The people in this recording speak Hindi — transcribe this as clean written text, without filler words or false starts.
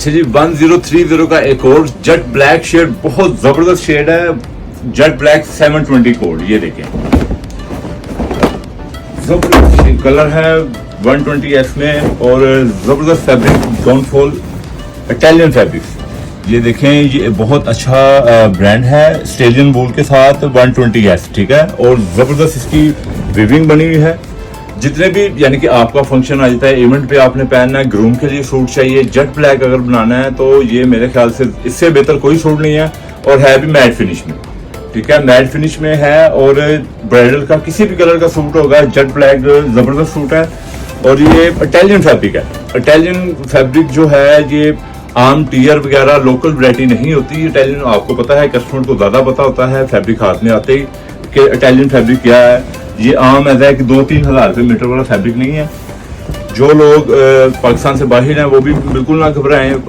अच्छा जी 1030 का एक और जेट ब्लैक शेड, बहुत जबरदस्त शेड है, जेट ब्लैक 720 कोड। ये देखें जबरदस्त कलर है 120S में, और जबरदस्त फैब्रिक, डाउनफॉल इटालियन फैब्रिक। ये देखें, ये बहुत अच्छा ब्रांड है, स्टेलियन वूल के साथ 120S, ठीक है। और जबरदस्त इसकी वीविंग बनी हुई है। जितने भी यानी कि आपका फंक्शन आ जाता है, इवेंट पे आपने पहनना है, ग्रूम के लिए सूट चाहिए, जेट ब्लैक अगर बनाना है तो ये मेरे ख्याल से इससे बेहतर कोई सूट नहीं है। और है भी मैट फिनिश में, ठीक है, मैट फिनिश में है। और ब्राइडल का किसी भी कलर का सूट होगा, जेट ब्लैक जबरदस्त सूट है। और ये इटालियन फैब्रिक है। इटालियन फैब्रिक जो है ये आम टीयर वगैरह लोकल वैरायटी नहीं होती। इटालियन आपको पता है, कस्टमर को ज्यादा पता होता है फैब्रिक हाथ में आते ही कि इटालियन फैब्रिक क्या है। ये आम ऐसा है कि 2-3 हज़ार रुपये मीटर वाला फैब्रिक नहीं है। जो लोग पाकिस्तान से बाहर हैं वो भी बिल्कुल ना घबराएं।